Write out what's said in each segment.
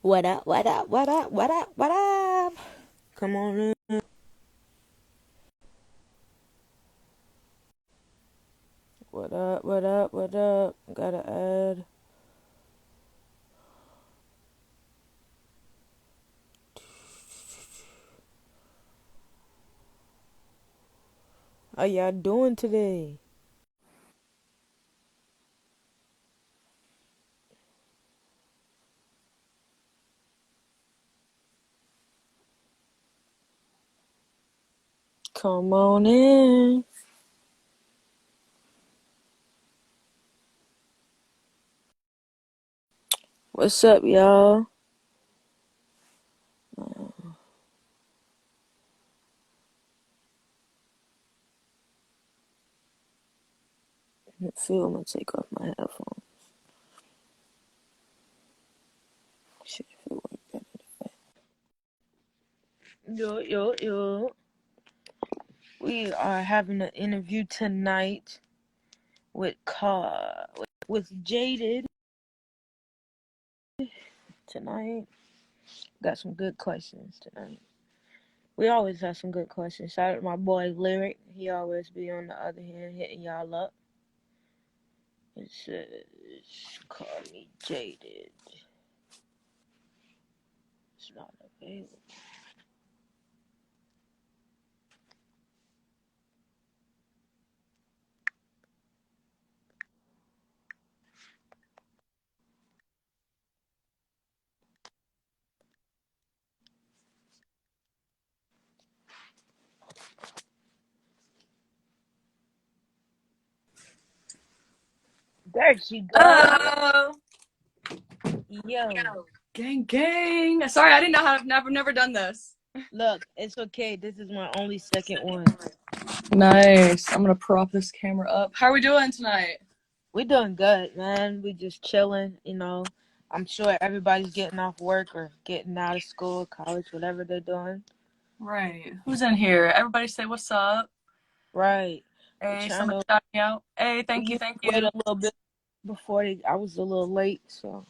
What up, what up, what up, what up, what up? Come on in. What up, what up, what up? Gotta add. How y'all doing today? Come on in. What's up, y'all? I feel I'm gonna take off my headphones. Shit, if it work better. Yo, yo, yo. We are having an interview tonight with Jaded tonight. Got some good questions tonight. We always have some good questions. Shout out to my boy Lyric. He always be on the other hand hitting y'all up. It says, call me jaded. It's not available. There she go. Oh, Yo. gang, gang. Sorry, I didn't know how. I've never done this. Look, it's okay. This is my only second one. Nice. I'm gonna prop this camera up. How are we doing tonight? We doing good, man. We just chilling. I'm sure everybody's getting off work or getting out of school, college, whatever they're doing. Right. Who's in here? Everybody say what's up. Right. We're Hey, trying somebody to shout me out. Hey, thank you, we thank wait you. a little bit before I was a little late, so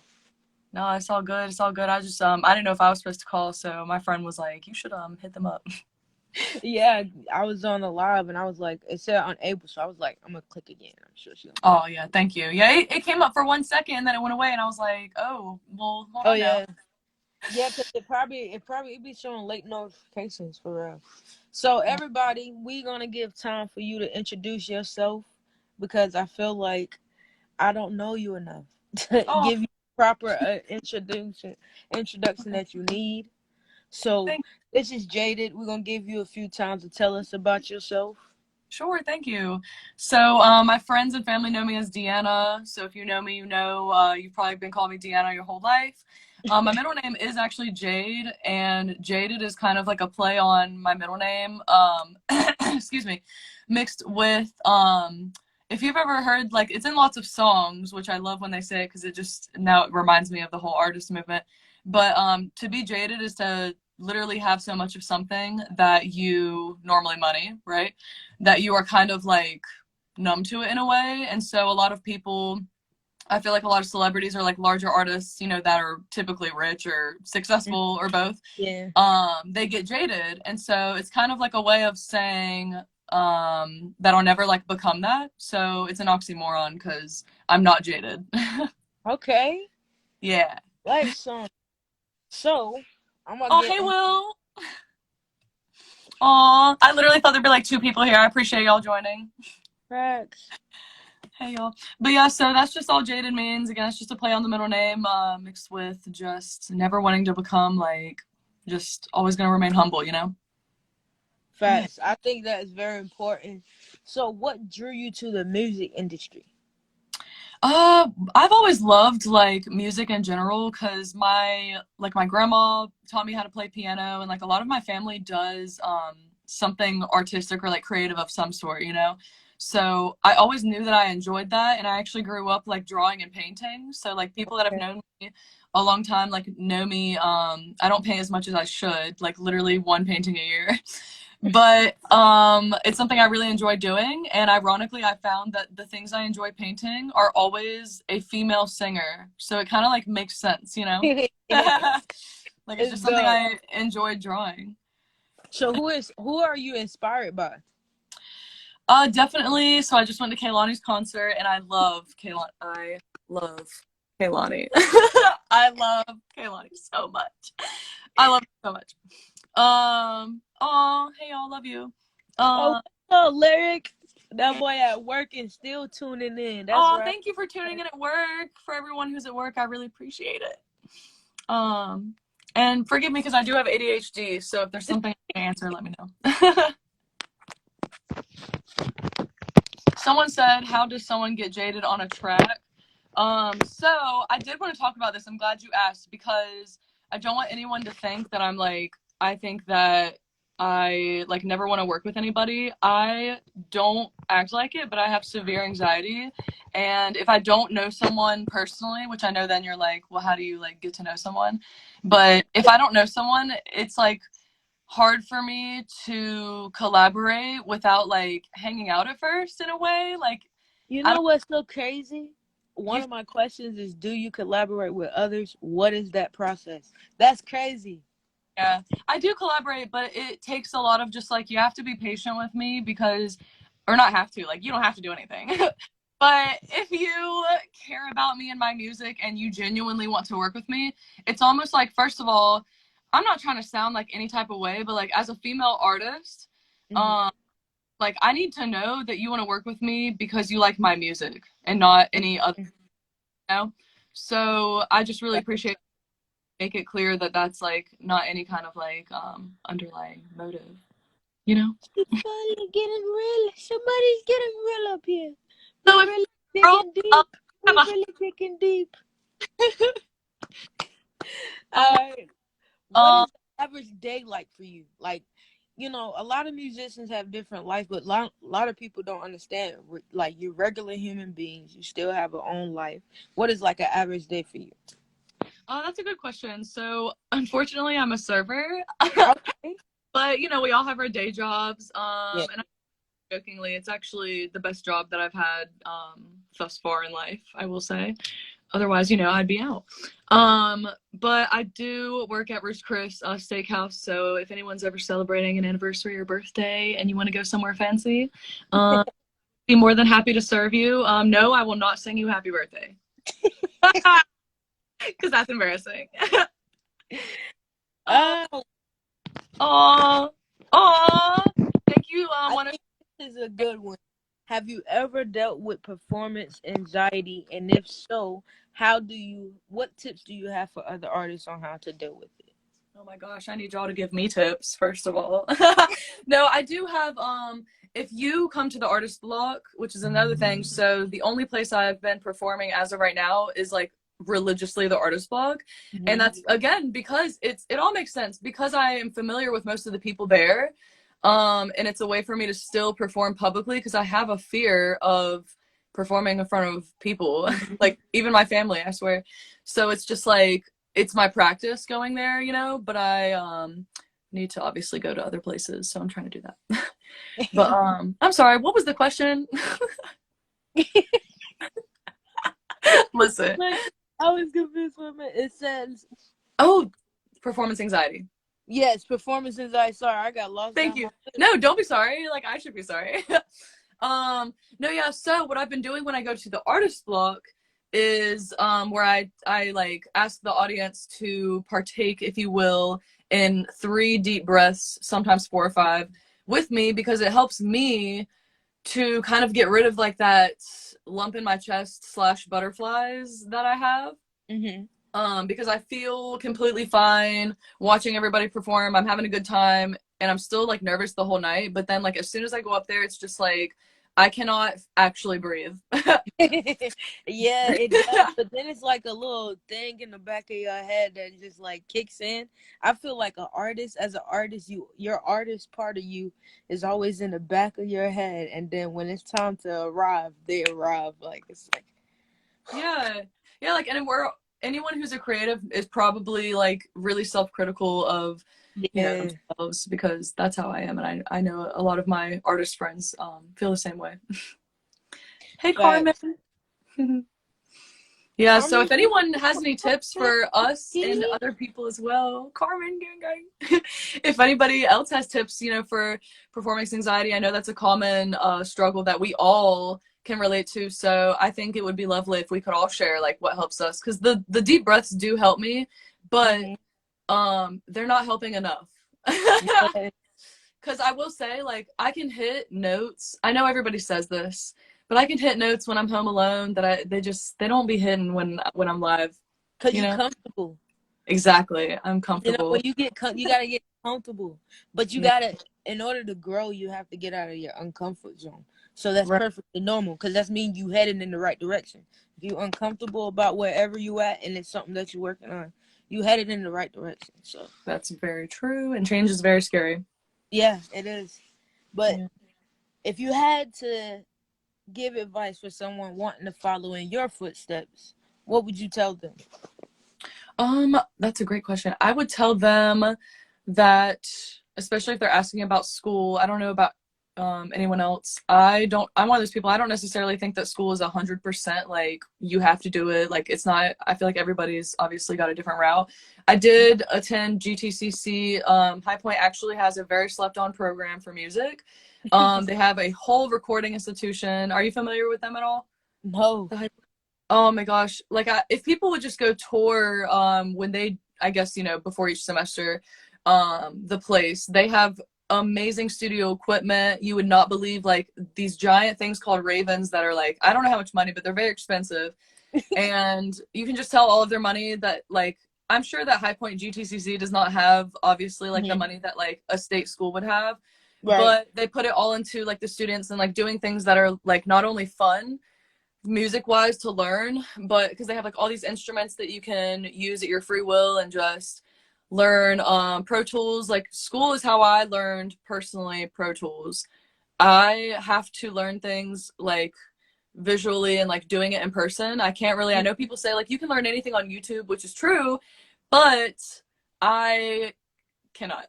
No, it's all good. It's all good. I didn't know if I was supposed to call, so my friend was like, you should hit them up. yeah, I was on the live and I was like, it said unable, so I was like, I'm gonna click again. I'm sure she'll come Oh back. yeah, thank you. Yeah, it came up for 1 second and then it went away, and I was like, oh, well, hold Oh on now. yeah, yeah, cause it be showing late notifications for real. So everybody, we gonna give time for you to introduce yourself because I feel like I don't know you enough to Oh, give you proper introduction that you need. So thank this is Jaded. We're gonna give you a few times to tell us about yourself. Sure, thank you. So, my friends and family know me as Deanna. So, if you know me, you know you've probably been calling me Deanna your whole life. My middle name is actually Jade, and Jaded is kind of like a play on my middle name. Excuse me, mixed with if you've ever heard, like, it's in lots of songs, which I love when they say it because it just now it reminds me of the whole artist movement. But to be jaded is to literally have so much of something that you normally money, right? That you are kind of like numb to it in a way. And so a lot of people, I feel like a lot of celebrities are like larger artists, that are typically rich or successful or both. Yeah. They get jaded. And so it's kind of like a way of saying that I'll never like become that. So it's an oxymoron because I'm not jaded. Okay. Yeah. Like some. So I'm gonna Oh, get hey, in Will. Aw, I literally thought there'd be like two people here. I appreciate y'all joining. tracks. Hey y'all. But yeah, so that's just all Jaden means. Again, it's just a play on the middle name, mixed with just never wanting to become like just always gonna remain humble. Yeah. Facts. I think that is very important. So what drew you to the music industry? I've always loved like music in general because my grandma taught me how to play piano, and like a lot of my family does something artistic or like creative of some sort. So I always knew that I enjoyed that, and I actually grew up like drawing and painting. So like people that have Okay. known me a long time like know me. I don't paint as much as I should, like literally one painting a year. But it's something I really enjoy doing, and ironically I found that the things I enjoy painting are always a female singer, so it kind of like makes sense, you know. Like it's It's just something dope. I enjoy drawing. So who are you inspired by? Definitely. So I just went to Kaylani's concert, and I love Kaylani. I love Kaylani. I love Kaylani so much. I love her so much. Oh, hey y'all, love you. Oh, Uh, oh, Lyric. That boy at work and still tuning in. That's oh, right. thank you for tuning in at work. For everyone who's at work, I really appreciate it. And forgive me because I do have ADHD. So if there's something I can answer, let me know. Someone said, "How does someone get jaded on a track?" So I did want to talk about this. I'm glad you asked because I don't want anyone to think that I'm like, I think that I like never want to work with anybody. I don't act like it, but I have severe anxiety. And if I don't know someone personally, which I know then you're like, well, how do you like get to know someone? But if I don't know someone, it's like hard for me to collaborate without like hanging out at first in a way. Like You I know don't what's so crazy? One you of my questions is, do you collaborate with others? What is that process? That's crazy. yeah, I do collaborate, but it takes a lot of just like you have to be patient with me because, or not have to, like you don't have to do anything. But if you care about me and my music and you genuinely want to work with me, it's almost like, first of all, I'm not trying to sound like any type of way, but like as a female artist, Hmm. um, like I need to know that you want to work with me because you like my music and not any other, you know? So I just really appreciate make it clear that that's like not any kind of like underlying motive, you know? Somebody's getting real. Somebody's getting real up here. So We're if really girl, digging deep. We're I'm really digging deep. a, All right. What um is the average day like for you? Like, a lot of musicians have different life, but lot of people don't understand. Like, you're regular human beings. You still have your own life. What is like an average day for you? that's a good question. So unfortunately I'm a server. Okay. But you know, we all have our day jobs. Yeah. And jokingly, it's actually the best job that I've had thus far in life, I will say. Otherwise, you know, I'd be out. But I do work at Ruth's Chris Steakhouse, so if anyone's ever celebrating an anniversary or birthday and you want to go somewhere fancy, be more than happy to serve you. No, I will not sing you happy birthday because that's embarrassing. uh, Oh, aw, aw. Thank you. I One of think this is a good one. Have you ever dealt with performance anxiety? And if so, what tips do you have for other artists on how to deal with it? Oh my gosh, I need y'all to give me tips, first of all. No, I do have if you come to the artist block, which is another thing, so the only place I've been performing as of right now is like religiously the artist block. And Hmm. that's again because it all makes sense because I am familiar with most of the people there. And it's a way for me to still perform publicly because I have a fear of performing in front of people, like even my family, I swear. So it's just like it's my practice going there, you know, but I need to obviously go to other places, so I'm trying to do that. But I'm sorry, what was the question? Listen. Like, I was confused for a minute. It says, Oh, performance anxiety. yes, performance anxiety. Sorry, I got lost Thank down you. my. No, don't be sorry. Like I should be sorry. No, yeah, so what I've been doing when I go to the artist block is where I like ask the audience to partake, if you will, in 3 deep breaths, sometimes 4 or 5, with me because it helps me to kind of get rid of like that lump in my chest slash butterflies that I have. Hmm. Because I feel completely fine watching everybody perform. I'm having a good time and I'm still like nervous the whole night. But then like as soon as I go up there, it's just like I cannot actually breathe. Yeah, it does. But then it's like a little thing in the back of your head that just like kicks in. I feel like as an artist, your artist part of you is always in the back of your head, and then when it's time to arrive, they arrive. Like it's like, Yeah. Yeah, like and anyone who's a creative is probably like really self-critical of, you know, Yeah. themselves, because that's how I am, and I know a lot of my artist friends feel the same way. Hey, Carmen. Facts. Yeah, so Carmen, if anyone has any tips for us and other people as well, Carmen, gang, gang. If anybody else has tips, you know, for performance anxiety, I know that's a common struggle that we all can relate to. So I think it would be lovely if we could all share like what helps us, because the deep breaths do help me, but Mhm. they're not helping enough. Yeah. Because I will say, like, I can hit notes. I know everybody says this, but I can hit notes when I'm home alone that they don't be hitting when I'm live. Cause You you know? comfortable. Exactly. I'm You know, when comfortable. you you gotta get comfortable. But you Yeah. gotta, in order to grow, you have to get out of your uncomfort zone. So that's Right. perfectly normal, because that's mean you heading in the right direction. If you uncomfortable about wherever you at and it's something that you're working on, you headed in the right direction. So That's very true. And change is very scary. yeah, it is. But Yeah. if you had to give advice for someone wanting to follow in your footsteps, what would you tell them? That's a great question. I would tell them that, especially if they're asking about school, I don't know about anyone else. I'm one of those people, I don't necessarily think that school is 100% like you have to do it. Like, it's not, I feel like everybody's obviously got a different route. I did attend GTCC. High Point actually has a very slept on program for music. They have a whole recording institution. Are you familiar with them at all? No. Oh my gosh. Like, if people would just go tour when they, I guess, you know, before each semester, the place, they have amazing studio equipment. You would not believe, like, these giant things called Ravens that are like, I don't know how much money, but they're very expensive. And you can just tell all of their money that, like, I'm sure that High Point GTCC does not have obviously like the Mhm. money that like a state school would have, Right. but they put it all into like the students and like doing things that are like not only fun music wise to learn, but because they have like all these instruments that you can use at your free will and just learn. Pro Tools, like, school is how I learned personally Pro Tools. I have to learn things like visually and like doing it in person. I can't really, I know people say like you can learn anything on YouTube, which is true, but I cannot.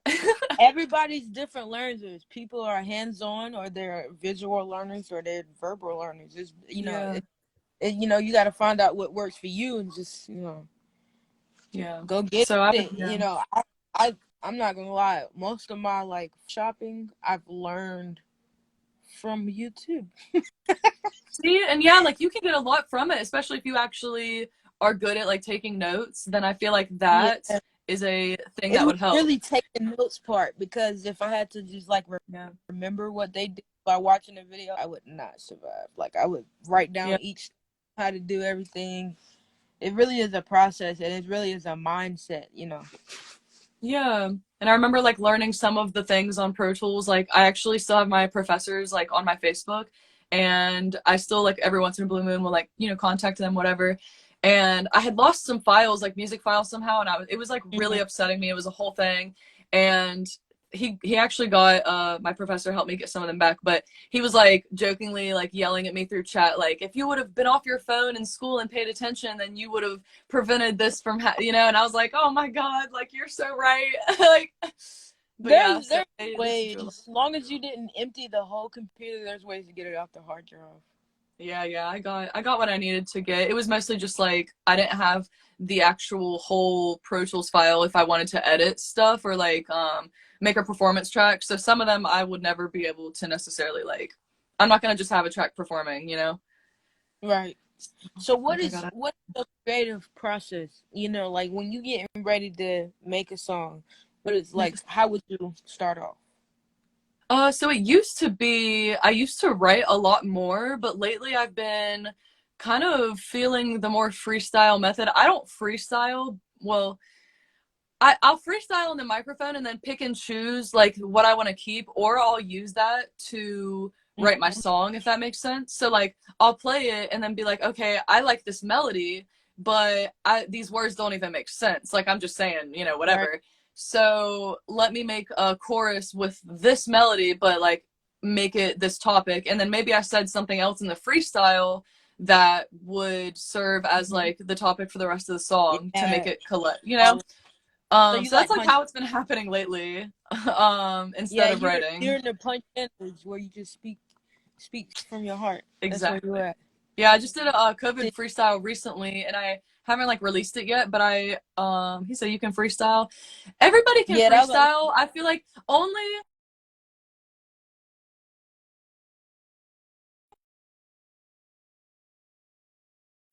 Everybody's different learners. People are hands-on, or they're visual learners, or they're verbal learners. It's, Yeah, you got to find out what works for you, and just yeah. go get So I, it. yeah. I'm not gonna lie. Most of my like shopping, I've learned from YouTube. See, and yeah, like, you can get a lot from it, especially if you actually are good at like taking notes. Then I feel like Yeah, that is a thing it that was would help. really taking notes part, because if I had to just like Yeah. remember what they did by watching the video, I would not survive. Like, I would write Yeah. down each how to do everything. It really is a process, and it really is a mindset. Yeah. And I remember like learning some of the things on Pro Tools. Like, I actually still have my professors like on my Facebook, and I still like every once in a blue moon will like, you know, contact them, whatever. And I had lost some files, like music files somehow, and it was like really Mhm. upsetting me. It was a whole thing. And he actually got my professor helped me get some of them back, but he was like jokingly like yelling at me through chat, like, if you would have been off your phone in school and paid attention, then you would have prevented this from you know. And I was like, oh my god, like, you're so right. Like, but yeah, so There's they teach you a lot. ways. As long as you didn't empty the whole computer, there's ways to get it off the hard drive. Yeah, yeah, I got what I needed to get. It was mostly just like I didn't have the actual whole Pro Tools file if I wanted to edit stuff or like make a performance track. So some of them I would never be able to necessarily like, I'm not gonna just have a track performing, you know? Right. So Like, I gotta. what is the creative process? Like when you getting ready to make a song, what is Make like? How would you start off? So it used to be, I used to write a lot more, but lately I've been kind of feeling the more freestyle method. I don't freestyle. Well, I'll freestyle in the microphone and then pick and choose like what I want to keep, or I'll use that to write my Mhm. song, if that makes sense. So like I'll play it and then be like, okay, I like this melody, but these words don't even make sense. Like, I'm just saying, you know, Right. whatever. So let me make a chorus with this melody, but like make it this topic. And then maybe I said something else in the freestyle that would serve as like the topic for the rest of the song to make Yeah. it collect, you know? Oh, so you So that's like like punch? how it's been happening lately, Yeah, instead of you're writing. in the punch language where you just speak from your heart. That's where you're Exactly. at. Yeah, I just did a COVID freestyle recently, and I haven't like released it yet. But he said you can freestyle. Everybody can Yeah, that was freestyle. I feel like only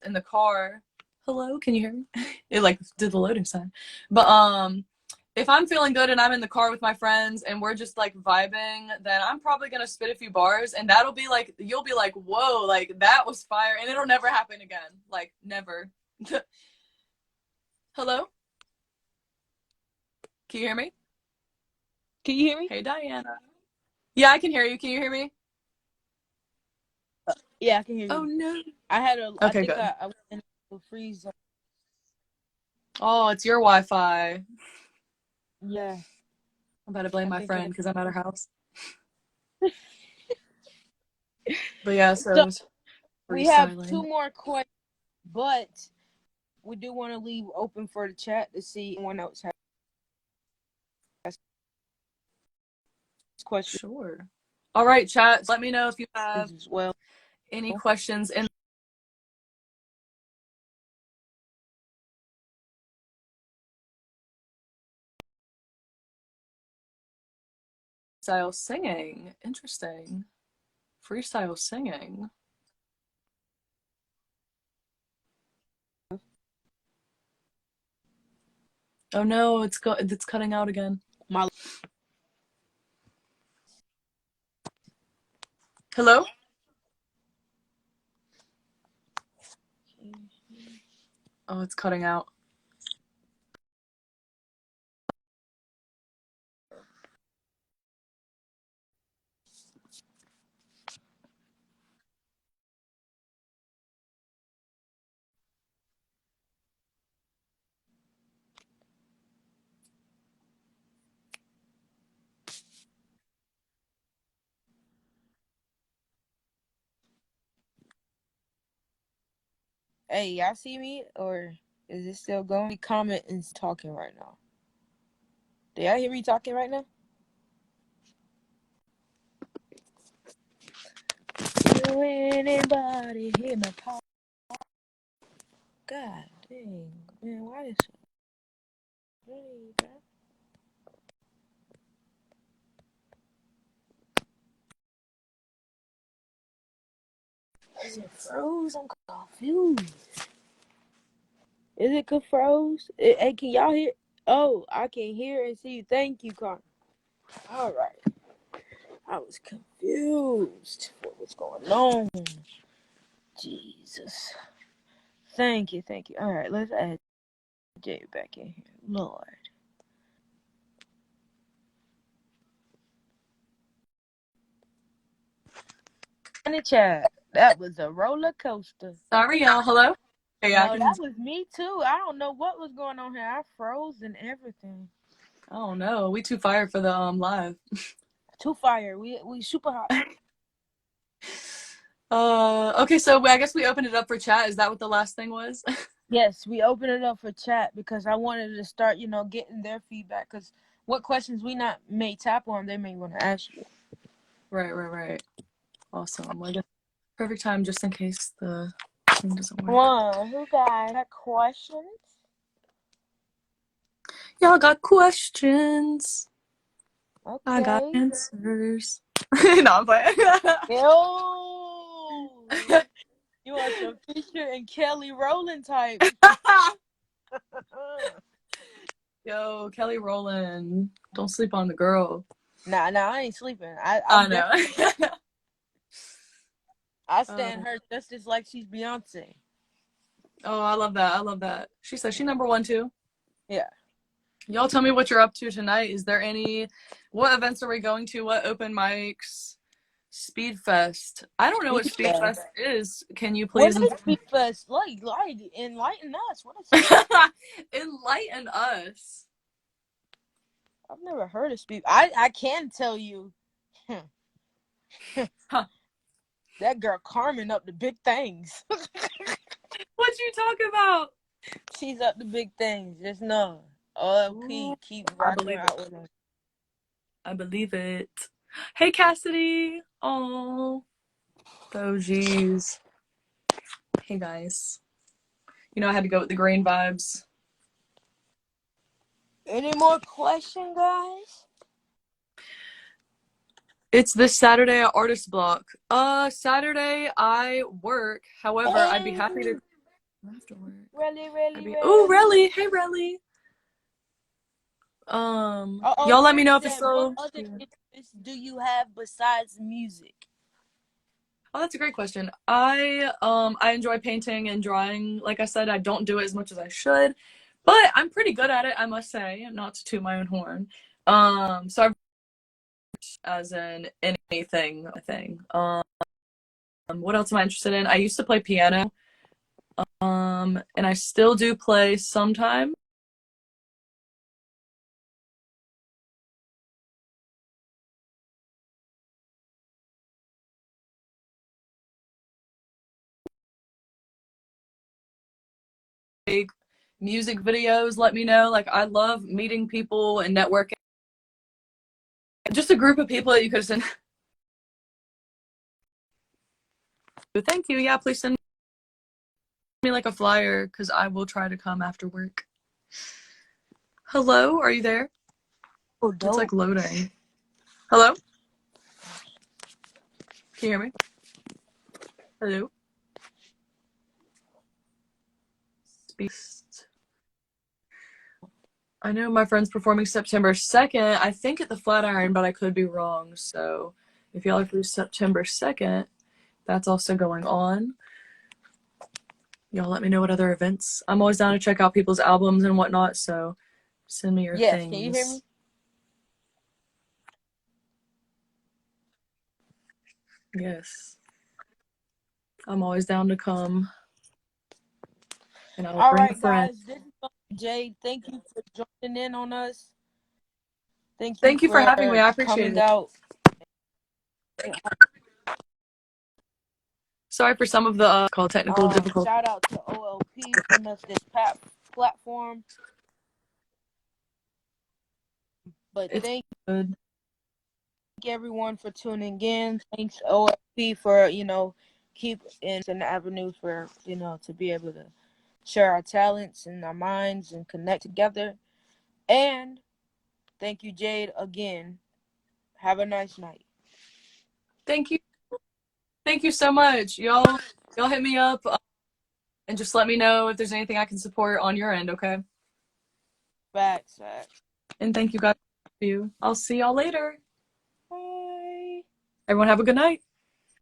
in the car. Hello, can you hear me? It like did the loading sign. But if I'm feeling good and I'm in the car with my friends and we're just like vibing, then I'm probably gonna spit a few bars, and that'll be like you'll be like, whoa, like that was fire, and it'll never happen again. Like never. Hello? Can you hear me? Can you hear me? Hey Diana. Yeah, I can hear you. Can you hear me? Yeah, I can hear Oh you. no. I Okay, think good. I went in a freeze zone. Oh, it's your Wi-Fi. Yeah, I'm about to blame I my think it friend was. because I'm at her house. But yeah, So so we have freestyling. two more questions, but we do want to leave open for the chat to see if anyone else has questions Sure. All right, chat. Let me know if you have as well. any questions in freestyle singing. Interesting. Freestyle singing. Oh no, it's cutting out again. My Hello? Oh, it's cutting out. Hey, y'all see me or is it still going? Comment and talking right now. Do y'all hear me talking right now? Do anybody hear me talk? God dang, man, why is it? Is it froze? I'm confused. Is it froze? Hey, can y'all hear? Oh, I can hear and see you. Thank you, Con. All right. I was confused. What was going on? Jesus. Thank you, thank you. All right, let's add Jay back in here. Lord. In the chat, that was a roller coaster. Sorry, y'all. Hello? Hey, yeah, I No, can. that was me too. I don't know what was going on here. I froze and everything. Oh no, we too fired for the live. Too fire. We super hot. Okay, so I guess we opened it up for chat. Is that what the last thing was? Yes, we opened it up for chat because I wanted to start, getting their feedback. Because what questions we not may tap on, they may want to ask you. Right. Awesome. Well, I guess perfect time just in case the thing doesn't Come work. on, who got questions? Y'all got questions. I got Okay. answers. No, I'm playing. Yo, you want some Fisher and Kelly Rowland type? Yo, Kelly Rowland. Don't sleep on the girl. Nah, I ain't sleeping. I I'm know. definitely. I uh, stand her just as like she's Beyonce. oh, I love that. I love that. She says she number one too. Yeah. Y'all tell me what you're up to tonight. Is there what events are we going to? What open mics? Speedfest. I don't know what Speedfest. Speedfest is. Can you What please is Speedfest? Like, enlighten us. What is it? enlighten us? I've never heard of Speed. I can tell you. Huh. That girl Carmen up to big things. What you talking about? She's up to big things. Just know. OLP, Ooh, keep I rocking believe it. out with her. I believe it. Hey, Cassidy. Oh, geez. Hey, guys. You know I had to go with the green vibes. Any more question, guys? It's this Saturday at Artist Block. Saturday I work. However, I'd be Hey, happy to after work. Oh, really. Relly. Hey, Relly. Y'all let me Jade know if it's said, what still. other interests do you have besides music? Oh, that's a great question. I enjoy painting and drawing. Like I said, I don't do it as much as I should, but I'm pretty good at it, I must say, not to toot my own horn. So I've as in anything thing. What else am I interested in? I used to play piano. And I still do play sometimes. Music videos, let me know. Like, I love meeting people and networking. Just a group of people that you could send. Thank you. Yeah, please send me like a flyer because I will try to come after work. Hello, are you there? Oh, It's dope. like loading. Hello? Can you hear me? Hello? Speaks. I know my friend's performing September 2nd. I think at the Flatiron, but I could be wrong. So if y'all are free September 2nd, that's also going on. Y'all let me know what other events. I'm always down to check out people's albums and whatnot, so send me your Yes, things. can you hear me? Yes. I'm always down to come. And I'll All bring a right, friend. guys. This is Jade. Thank you for joining in on us. Thank you Thank you for for having me. I appreciate coming it. out. Sorry for some of the call technical difficulties. Shout out to OLP for giving us this platform. But It's thank good. everyone for tuning in. Thanks OLP for keep in an avenue for to be able to share our talents and our minds and connect together. And thank you, Jade, again. Have a nice night. Thank you. Thank you so much. Y'all hit me up and just let me know if there's anything I can support on your end, okay? Facts. And thank you guys for you. I'll see y'all later. Bye. Everyone have a good night.